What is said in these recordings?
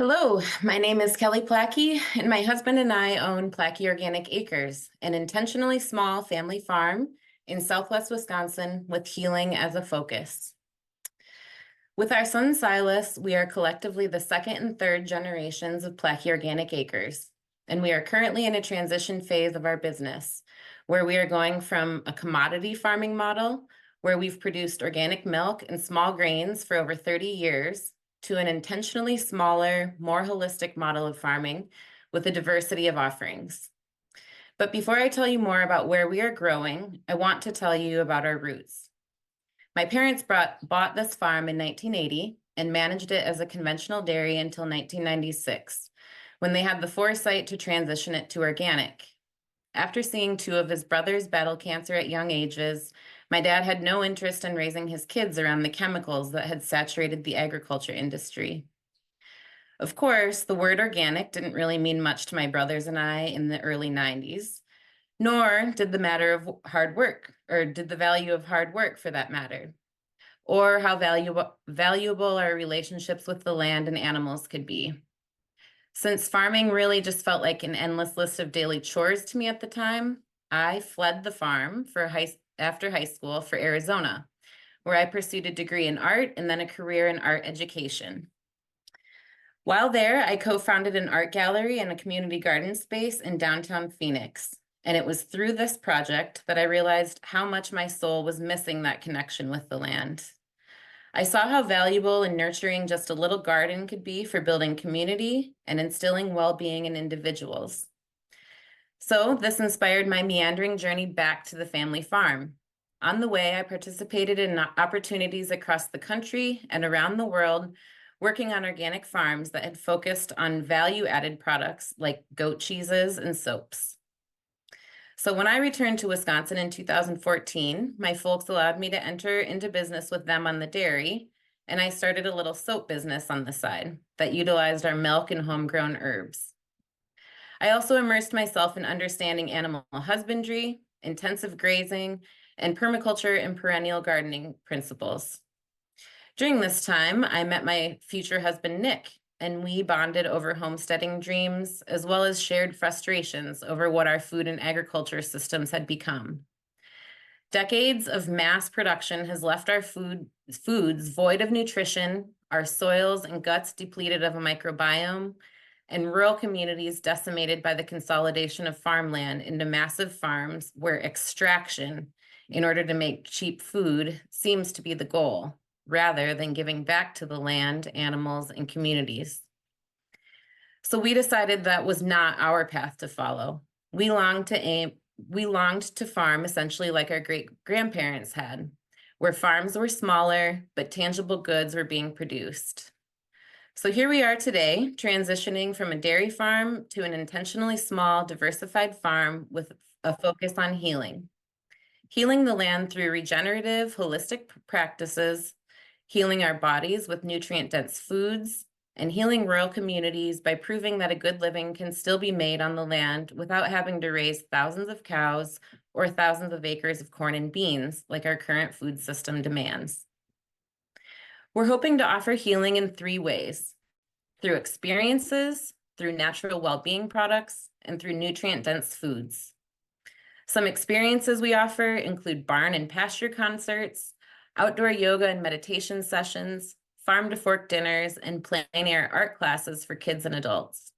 Hello, my name is Kelly Placke, and my husband and I own Placke Organic Acres, an intentionally small family farm in Southwest Wisconsin with healing as a focus. With our son Silas, we are collectively the second and third generations of Placke Organic Acres, and we are currently in a transition phase of our business, where we are going from a commodity farming model, where we've produced organic milk and small grains for over 30 years, to an intentionally smaller, more holistic model of farming with a diversity of offerings. But before I tell you more about where we are growing, I want to tell you about our roots. My parents bought this farm in 1980 and managed it as a conventional dairy until 1996, when they had the foresight to transition it to organic. After seeing two of his brothers battle cancer at young ages, my dad had no interest in raising his kids around the chemicals that had saturated the agriculture industry. Of course, the word organic didn't really mean much to my brothers and I in the early 90s, nor did the matter of hard work, or did the value of hard work for that matter, or how valuable our relationships with the land and animals could be. Since farming really just felt like an endless list of daily chores to me at the time, I fled the farm after high school for Arizona, where I pursued a degree in art and then a career in art education. While there, I co-founded an art gallery and a community garden space in downtown Phoenix. And it was through this project that I realized how much my soul was missing that connection with the land. I saw how valuable and nurturing just a little garden could be for building community and instilling well-being in individuals. So this inspired my meandering journey back to the family farm. On the way, I participated in opportunities across the country and around the world, working on organic farms that had focused on value-added products like goat cheeses and soaps. So when I returned to Wisconsin in 2014, my folks allowed me to enter into business with them on the dairy, and I started a little soap business on the side that utilized our milk and homegrown herbs. I also immersed myself in understanding animal husbandry, intensive grazing, and permaculture and perennial gardening principles. During this time, I met my future husband, Nick, and we bonded over homesteading dreams, as well as shared frustrations over what our food and agriculture systems had become. Decades of mass production has left our foods void of nutrition, our soils and guts depleted of a microbiome, and rural communities decimated by the consolidation of farmland into massive farms where extraction, in order to make cheap food, seems to be the goal, rather than giving back to the land, animals, and communities. So we decided that was not our path to follow. We longed to farm essentially like our great-grandparents had, where farms were smaller, but tangible goods were being produced. So here we are today, transitioning from a dairy farm to an intentionally small, diversified farm with a focus on healing. Healing the land through regenerative, holistic practices, healing our bodies with nutrient-dense foods, and healing rural communities by proving that a good living can still be made on the land without having to raise thousands of cows or thousands of acres of corn and beans like our current food system demands. We're hoping to offer healing in 3 ways: through experiences, through natural well-being products, and through nutrient-dense foods. Some experiences we offer include barn and pasture concerts, outdoor yoga and meditation sessions, farm-to-fork dinners, and plein-air art classes for kids and adults.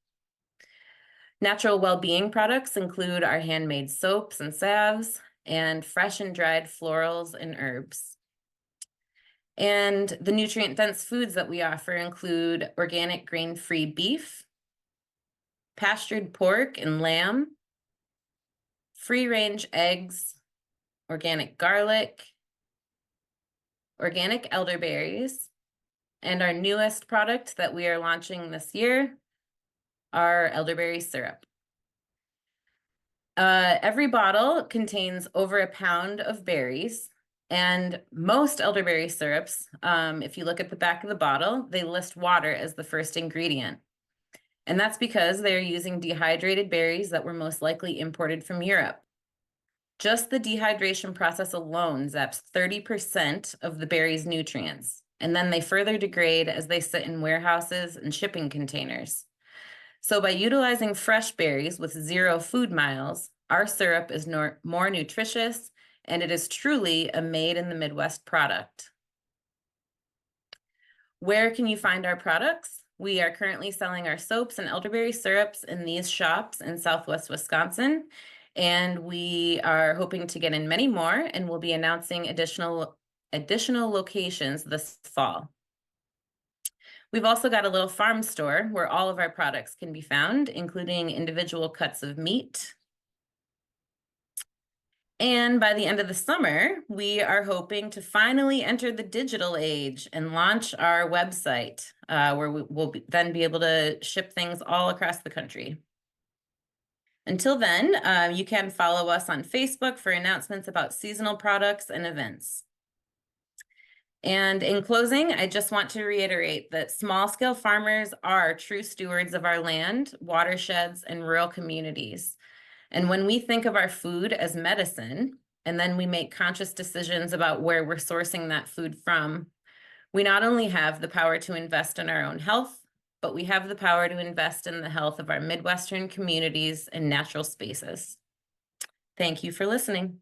Natural well-being products include our handmade soaps and salves, and fresh and dried florals and herbs. And the nutrient-dense foods that we offer include organic grain-free beef, pastured pork and lamb, free-range eggs, organic garlic, organic elderberries, and our newest product that we are launching this year, our elderberry syrup. Every bottle contains over a pound of berries, and most elderberry syrups, if you look at the back of the bottle, they list water as the first ingredient. And that's because they're using dehydrated berries that were most likely imported from Europe. Just the dehydration process alone zaps 30% of the berry's nutrients, and then they further degrade as they sit in warehouses and shipping containers. So by utilizing fresh berries with 0 food miles, our syrup is more nutritious, and it is truly a made in the Midwest product. Where can you find our products? We are currently selling our soaps and elderberry syrups in these shops in Southwest Wisconsin, and we are hoping to get in many more, and we'll be announcing additional locations this fall. We've also got a little farm store where all of our products can be found, including individual cuts of meat. And by the end of the summer, we are hoping to finally enter the digital age and launch our website, where we will then be able to ship things all across the country. Until then, you can follow us on Facebook for announcements about seasonal products and events. And in closing, I just want to reiterate that small-scale farmers are true stewards of our land, watersheds, and rural communities. And when we think of our food as medicine, and then we make conscious decisions about where we're sourcing that food from, we not only have the power to invest in our own health, but we have the power to invest in the health of our Midwestern communities and natural spaces. Thank you for listening.